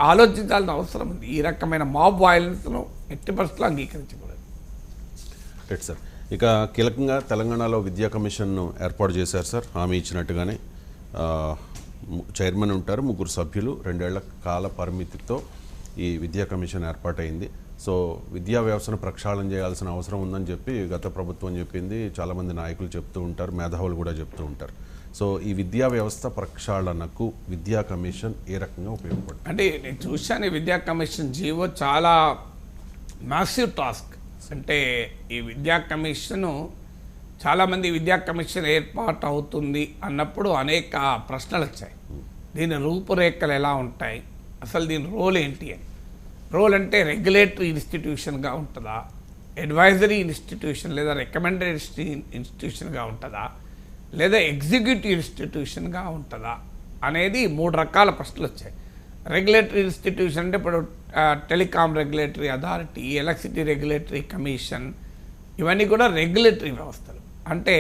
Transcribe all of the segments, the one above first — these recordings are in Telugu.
ఆలోచించాల్సిన అవసరం ఉంది. ఈ రకమైన మాబ్ వైలెన్స్ను ఎట్టి పరిస్థితుల్లో అంగీకరించకూడదు. Right sir. ఇక కీలకంగా తెలంగాణలో విద్యా కమిషన్ను ఏర్పాటు చేశారు సార్. హామీ ఇచ్చినట్టుగానే చైర్మన్ ఉంటారు, 3 సభ్యులు, 2 ఏళ్ల కాల పరిమితితో ఈ విద్యా కమిషన్ ఏర్పాటైంది. సో విద్యా వ్యవస్థను ప్రక్షాళన చేయాల్సిన అవసరం ఉందని చెప్పి గత ప్రభుత్వం చెప్పింది. చాలామంది నాయకులు చెప్తూ ఉంటారు, మేధావులు కూడా చెప్తూ ఉంటారు. సో ఈ విద్యా వ్యవస్థ ప్రక్షాళనకు విద్యా కమిషన్ ఏ రకంగా ఉపయోగపడుతుంది? అంటే నేను చూశాను ఈ విద్యా కమిషన్ జీవో చాలా మ్యాసివ్ టాస్క్. అంటే ఈ విద్యా కమిషను చాలామంది విద్యా కమిషన్ ఏర్పాటు అవుతుంది అన్నప్పుడు అనేక ప్రశ్నలు వచ్చాయి. దీని రూపురేఖలు ఎలా ఉంటాయి, అసలు దీని రోల్ ఏంటి అని. రోల్ అంటే రెగ్యులేటరీ ఇన్స్టిట్యూషన్గా ఉంటుందా, అడ్వైజరీ ఇన్స్టిట్యూషన్ లేదా రికమెండేటరీ ఇన్స్టిట్యూషన్గా ఉంటుందా, లేదా ఎగ్జిక్యూటివ్ ఇన్స్టిట్యూషన్గా ఉంటుందా అనేది 3 రకాల ప్రశ్నలు వచ్చాయి. రెగ్యులేటరీ ఇన్స్టిట్యూషన్ అంటే ఇప్పుడు telecom regulatory authority, electricity regulatory commission, ఇవన్నీ కూడా రెగ్యులేటరీ వ్యవస్థలు. అంటే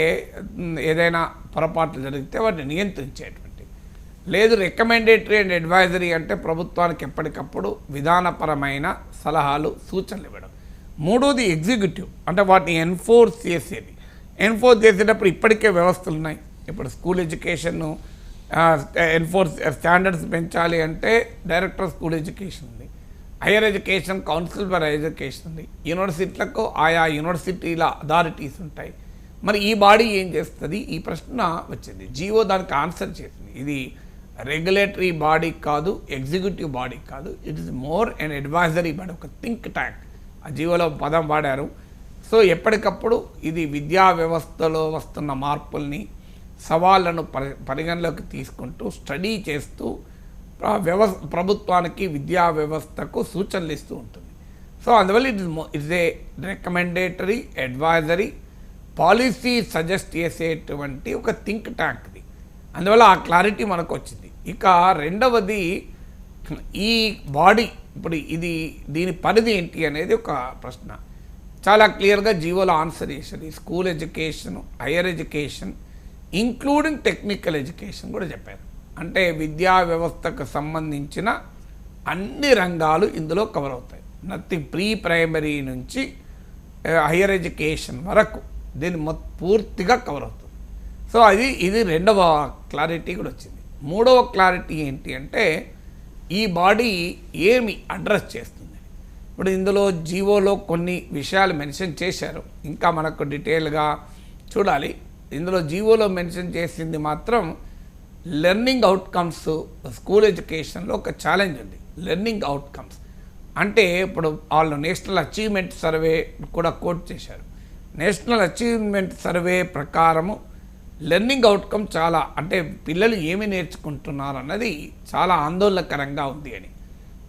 ఏదైనా పొరపాట్లు జరిగితే వాటిని నియంత్రించేటువంటి. లేదు రికమెండేటరీ అండ్ అడ్వైజరీ అంటే ప్రభుత్వానికి ఎప్పటికప్పుడు విధానపరమైన సలహాలు, సూచనలు ఇవ్వడం. 3వది ఎగ్జిక్యూటివ్ అంటే వాటిని ఎన్ఫోర్స్ చేసేది. ఎన్ఫోర్స్ చేసేటప్పుడు ఇప్పటికే వ్యవస్థలు ఉన్నాయి. ఇప్పుడు స్కూల్ ఎడ్యుకేషన్ ఎన్ఫోర్స్ స్టాండర్డ్స్ పెంచాలి అంటే డైరెక్టర్ స్కూల్ ఎడ్యుకేషన్ ఉంది, higher education council for education ఉంది, యూనివర్సిటీలకు ఆయా యూనివర్సిటీల అథారిటీస్ ఉంటాయి. మరి ఈ బాడీ ఏం చేస్తుంది? ఈ ప్రశ్న వచ్చింది. జీవో దానికి ఆన్సర్ చేసింది. ఇది రెగ్యులేటరీ బాడీ కాదు, ఎగ్జిక్యూటివ్ బాడీ కాదు, it is more and advisory body, ఒక థింక్ ట్యాంక్. ఆ జీవోలో పదం వాడారు. సో ఎప్పటికప్పుడు ఇది విద్యా వ్యవస్థలో వస్తున్న మార్పుల్ని, సవాళ్లను పరిగణలోకి తీసుకుంటూ స్టడీ చేస్తూ ప్రభుత్వానికి, విద్యా వ్యవస్థకు సూచనలు ఇస్తూ ఉంటుంది. సో అందువల్ల it's a recommendatory, advisory, policy suggest చేసేటువంటి ఒక థింక్ ట్యాంక్ది. అందువల్ల ఆ క్లారిటీ మనకు వచ్చింది. ఇక రెండవది, ఈ బాడీ ఇప్పుడు దీని పరిధి ఏంటి అనేది ఒక ప్రశ్న. చాలా క్లియర్గా జీవోలో ఆన్సర్ చేశారు. ఈ school education, higher education including technical education కూడా చెప్పారు. అంటే విద్యా వ్యవస్థకు సంబంధించిన అన్ని రంగాలు ఇందులో కవర్ అవుతాయి. నథింగ్, ప్రీ ప్రైమరీ నుంచి హైయర్ ఎడ్యుకేషన్ వరకు దీన్ని పూర్తిగా కవర్ అవుతుంది. సో ఇది రెండవ క్లారిటీ కూడా వచ్చింది. 3వ క్లారిటీ ఏంటి అంటే ఈ బాడీ ఏమి అడ్రస్ చేస్తుంది. ఇప్పుడు ఇందులో జీవోలో కొన్ని విషయాలు మెన్షన్ చేశారు, ఇంకా మనకు డీటెయిల్గా చూడాలి. ఇందులో జీవోలో మెన్షన్ చేసింది మాత్రం లెర్నింగ్ అవుట్కమ్స్. స్కూల్ ఎడ్యుకేషన్లో ఒక ఛాలెంజ్ ఉంది, లెర్నింగ్ అవుట్కమ్స్. అంటే ఇప్పుడు వాళ్ళు నేషనల్ అచీవ్మెంట్ సర్వే కూడా కోట్ చేశారు. నేషనల్ అచీవ్మెంట్ సర్వే ప్రకారము లెర్నింగ్ అవుట్కమ్ చాలా, అంటే పిల్లలు ఏమి నేర్చుకుంటున్నారు అన్నది చాలా ఆందోళనకరంగా ఉంది అని.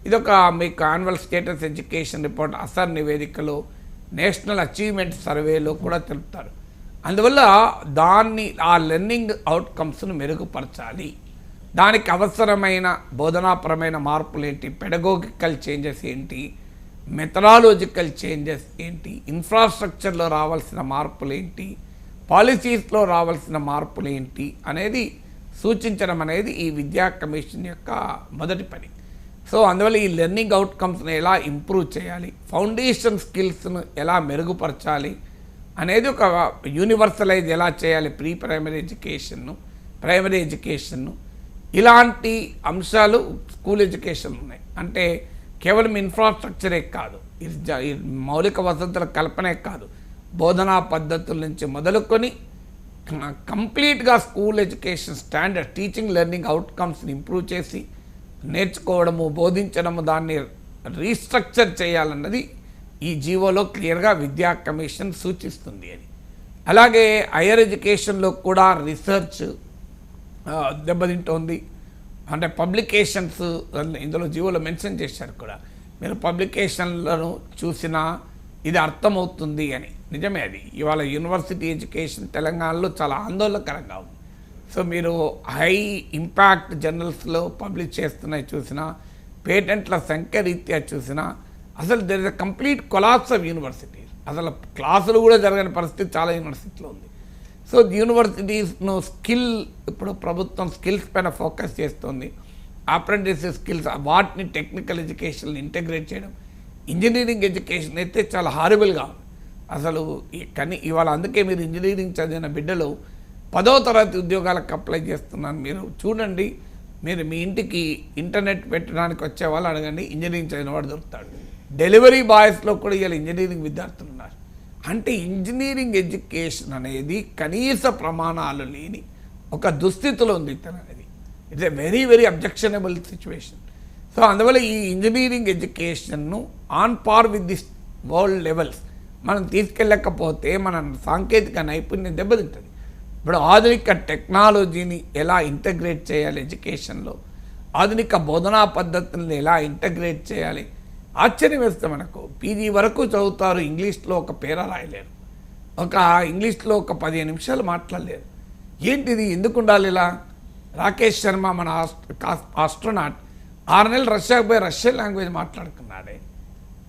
ఇదొక మీకు యాన్యువల్ స్టేటస్ ఎడ్యుకేషన్ రిపోర్ట్, అసర్ నివేదికలో, నేషనల్ అచీవ్మెంట్ సర్వేలో కూడా తెలుపుతారు. అందువల్ల ఆ లెర్నింగ్ అవుట్కమ్స్ను మెరుగుపరచాలి. దానికి అవసరమైన బోధనాపరమైన మార్పులు ఏంటి, పెడగోగికల్ చేంజెస్ ఏంటి, మెథడాలజికల్ చేంజెస్ ఏంటి, ఇన్ఫ్రాస్ట్రక్చర్లో రావాల్సిన మార్పులు ఏంటి, పాలసీస్లో రావాల్సిన మార్పులు ఏంటి అనేది సూచించడం అనేది ఈ విద్యా కమిషన్ యొక్క మొదటి పని. సో అందువల్ల ఈ లెర్నింగ్ అవుట్కమ్స్ని ఎలా ఇంప్రూవ్ చేయాలి, ఫౌండేషన్ స్కిల్స్ను ఎలా మెరుగుపరచాలి అనేది, ఒక యూనివర్సలైజ్ ఎలా చేయాలి ప్రీ ప్రైమరీ ఎడ్యుకేషన్ను, ప్రైమరీ ఎడ్యుకేషన్ను, ఇలాంటి అంశాలు స్కూల్ ఎడ్యుకేషన్ ఉన్నాయి. అంటే కేవలం ఇన్ఫ్రాస్ట్రక్చరే కాదు, ఇది మౌలిక వసతుల కల్పనే కాదు, బోధనా పద్ధతుల నుంచి మొదలుకొని కంప్లీట్గా school education standard, teaching learning అవుట్కమ్స్ని ఇంప్రూవ్ చేసి నేర్చుకోవడము, బోధించడము, దాన్ని రీస్ట్రక్చర్ చేయాలన్నది ఈ జీవోలో క్లియర్గా విద్యా కమిషన్ సూచిస్తుంది అని. అలాగే హైయర్ ఎడ్యుకేషన్లో కూడా రీసెర్చ్ దెబ్బతింటోంది. అంటే పబ్లికేషన్స్ ఇందులో జీవోలో మెన్షన్ చేశారు కూడా. మీరు పబ్లికేషన్లను చూసినా ఇది అర్థమవుతుంది అని. నిజమే, అది ఇవాళ యూనివర్సిటీ ఎడ్యుకేషన్ తెలంగాణలో చాలా ఆందోళనకరంగా ఉంది. సో మీరు హై ఇంపాక్ట్ జర్నల్స్లో పబ్లిష్ చేస్తున్నాయి చూసినా, పేటెంట్ల సంఖ్య రీత్యా చూసినా, అసలు there is a complete collapse of universities. అసలు క్లాసులు కూడా జరగని పరిస్థితి చాలా యూనివర్సిటీలో ఉంది. సో యూనివర్సిటీస్ను ఇప్పుడు ప్రభుత్వం స్కిల్స్ పైన ఫోకస్ చేస్తుంది. అప్రెంటిస్ స్కిల్స్ వాటిని టెక్నికల్ ఎడ్యుకేషన్ ఇంటగ్రేట్ చేయడం. ఇంజనీరింగ్ ఎడ్యుకేషన్ అయితే చాలా హారబుల్గా ఉంది అసలు. కానీ ఇవాళ అందుకే మీరు ఇంజనీరింగ్ చదివిన బిడ్డలు 10వ తరగతి ఉద్యోగాలకు అప్లై చేస్తున్నాను. మీరు చూడండి, మీరు మీ ఇంటికి ఇంటర్నెట్ పెట్టడానికి వచ్చే వాళ్ళు అడగండి, ఇంజనీరింగ్ చదివిన వాడు దొరుకుతాడు. డెలివరీ బాయ్స్లో కూడా ఇవాళ ఇంజనీరింగ్ విద్యార్థులు ఉన్నారు. అంటే ఇంజనీరింగ్ ఎడ్యుకేషన్ అనేది కనీస ప్రమాణాలు లేని ఒక దుస్థితిలో ఉంది ఇతను అనేది. It's a very very objectionable situation. So అందువల్ల ఈ ఇంజనీరింగ్ ఎడ్యుకేషన్ను on par with this world levels మనం తీసుకెళ్ళకపోతే మన సాంకేతిక నైపుణ్యం దెబ్బతింటుంది. ఇప్పుడు ఆధునిక టెక్నాలజీని ఎలా ఇంటగ్రేట్ చేయాలి ఎడ్యుకేషన్లో, ఆధునిక బోధనా పద్ధతులను ఎలా ఇంటగ్రేట్ చేయాలి. ఆశ్చర్యం వేస్తే మనకు పీజీ వరకు చదువుతారు, ఇంగ్లీష్లో ఒక పేర రాయలేరు, ఒక ఇంగ్లీష్లో ఒక 15 నిమిషాలు మాట్లాడలేరు. ఏంటిది, ఎందుకు ఉండాలి ఇలా? రాకేష్ శర్మ మన ఆస్ట్రోనాట్ 6 నెలలు రష్యాకు పోయి రష్యన్ లాంగ్వేజ్ మాట్లాడుకున్నాడే.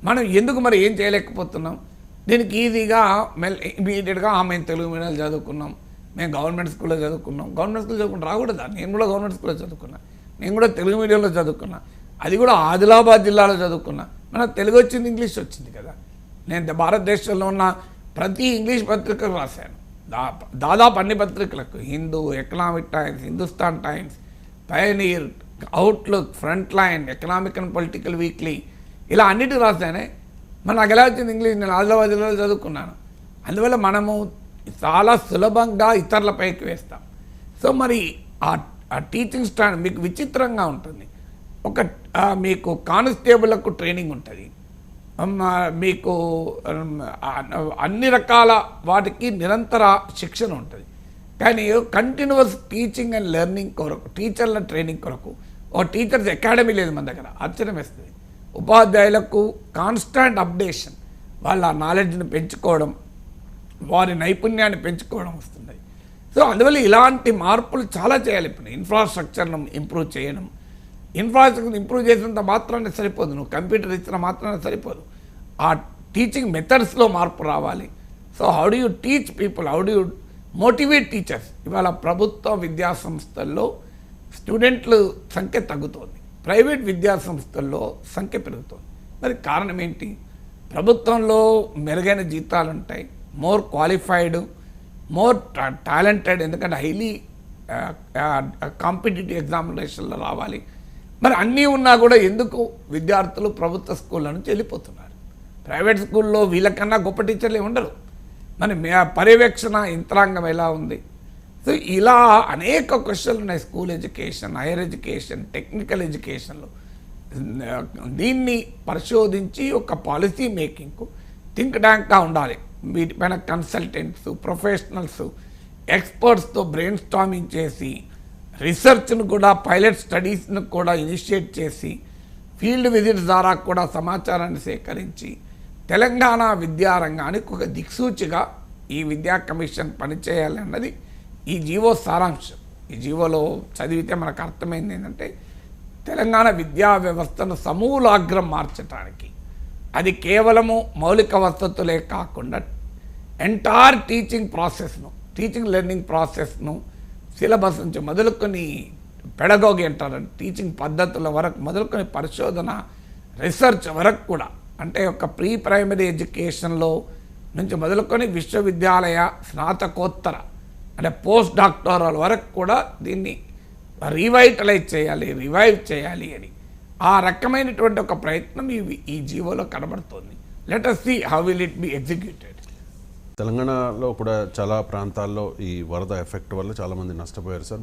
మనం ఎందుకు మరి ఏం చేయలేకపోతున్నాం? దీనికి ఈజీగా ఇమీడియట్గా మేము తెలుగు మీడియాలు చదువుకున్నాం, మేము గవర్నమెంట్ స్కూల్లో చదువుకున్నాం. గవర్నమెంట్ స్కూల్లో చదువుకుని రాకూడదా? నేను కూడా గవర్నమెంట్ స్కూల్లో చదువుకున్నా, నేను కూడా తెలుగు మీడియంలో చదువుకున్నా, అది కూడా ఆదిలాబాద్ జిల్లాలో చదువుకున్నా. మనకు తెలుగు వచ్చింది, ఇంగ్లీష్ వచ్చింది కదా. నేను భారతదేశంలో ఉన్న ప్రతి ఇంగ్లీష్ పత్రికకు రాశాను, దాదాపు అన్ని పత్రికలకు, Hindu, Economic Times, Hindustan Times, Pioneer, Outlook, Frontline, Economic and Political Weekly, ఇలా అన్నిటికీ రాశానే. మన నాకు ఎలా వచ్చింది ఇంగ్లీష్? నేను ఆదిలాబాద్ జిల్లాలో చదువుకున్నాను. అందువల్ల మనము చాలా సులభంగా ఇతరులపైకి వేస్తాం. సో మరి ఆ టీచింగ్ స్టాండ్ మీకు విచిత్రంగా ఉంటుంది. ఒక మీకు కానిస్టేబుల్కు ట్రైనింగ్ ఉంటుంది, మీకు అన్ని రకాల వాటికి నిరంతర శిక్షణ ఉంటుంది. కానీ కంటిన్యూస్ టీచింగ్ అండ్ లెర్నింగ్ కొరకు, టీచర్ల ట్రైనింగ్ కొరకు ఓ టీచర్స్ అకాడమీ లేదు మన దగ్గర. ఆశ్చర్యం వేస్తుంది. ఉపాధ్యాయులకు కాన్స్టాంట్ అప్డేషన్, వాళ్ళ నాలెడ్జ్ని పెంచుకోవడం, వారి నైపుణ్యాన్ని పెంచుకోవడం వస్తుంది. సో అందువల్ల ఇలాంటి మార్పులు చాలా చేయాలి. ఇప్పుడు ఇన్ఫ్రాస్ట్రక్చర్ను ఇంప్రూవ్ చేయడం, ఇన్ఫ్రాస్ట్రక్చర్ ఇంప్రూవ్ చేసినంత మాత్రాన్ని సరిపోదు, నువ్వు కంప్యూటర్ ఇచ్చిన మాత్రాన్ని సరిపోదు, ఆ టీచింగ్ మెథడ్స్లో మార్పు రావాలి. So how do you teach people, how do you motivate teachers? ఇవాళ ప్రభుత్వ విద్యా సంస్థల్లో స్టూడెంట్ల సంఖ్య తగ్గుతోంది, ప్రైవేట్ విద్యా సంస్థల్లో సంఖ్య పెరుగుతోంది. మరి కారణం ఏంటి? ప్రభుత్వంలో మెరుగైన జీతాలు ఉంటాయి, మోర్ క్వాలిఫైడ్, మోర్ టాలెంటెడ్, ఎందుకంటే హైలీ కాంపిటేటివ్ ఎగ్జామినేషన్లో రావాలి. మరి అన్నీ ఉన్నా కూడా ఎందుకు విద్యార్థులు ప్రభుత్వ స్కూళ్ళ నుంచి వెళ్ళిపోతున్నారు? ప్రైవేట్ స్కూల్లో వీళ్ళకన్నా గొప్ప టీచర్లే ఉండరు. మరి పర్యవేక్షణ యంత్రాంగం ఎలా ఉంది? సో ఇలా అనేక క్వశ్చన్లు ఉన్నాయి school education, higher education, technical ఎడ్యుకేషన్లో. దీన్ని పరిశోధించి ఒక పాలసీ మేకింగ్కు థింక్ ట్యాంక్గా ఉండాలి. వీటిపైన కన్సల్టెంట్స్, ప్రొఫెషనల్స్, ఎక్స్పర్ట్స్తో బ్రెయిన్ స్టార్మింగ్ చేసి, రీసెర్చ్ను కూడా, పైలట్ స్టడీస్ను కూడా ఇనిషియేట్ చేసి, ఫీల్డ్ విజిట్స్ ద్వారా కూడా సమాచారాన్ని సేకరించి తెలంగాణ విద్యారంగానికి ఒక దిక్సూచిగా ఈ విద్యా కమిషన్ పనిచేయాలి అన్నది ఈ జీవో సారాంశం. ఈ జీవోలో చదివితే మనకు అర్థమైంది ఏంటంటే, తెలంగాణ విద్యా వ్యవస్థను సమూలాగ్రం మార్చడానికి, అది కేవలము మౌలిక వసతులే కాకుండా ఎంటైర్ టీచింగ్ ప్రాసెస్ను, టీచింగ్ లెర్నింగ్ ప్రాసెస్ను, సిలబస్ నుంచి మొదలుకొని పెడగోగి అంటారు, టీచింగ్ పద్ధతుల వరకు మొదలుకొని పరిశోధన, రీసెర్చ్ వరకు కూడా, అంటే ఒక ప్రీ ప్రైమరీ ఎడ్యుకేషన్లో నుంచి మొదలుకొని విశ్వవిద్యాలయ స్నాతకోత్తర అంటే పోస్ట్ డాక్టరల్ వరకు కూడా దీన్ని రీవైటలైజ్ చేయాలి, రివైవ్ చేయాలి అని ఆ రకమైనటువంటి ఒక ప్రయత్నం ఈ జీవోలో కనబడుతోంది. Let us see how will it be executed. తెలంగాణలో కూడా చాలా ప్రాంతాల్లో ఈ వరద ఎఫెక్ట్ వల్ల చాలామంది నష్టపోయారు సార్.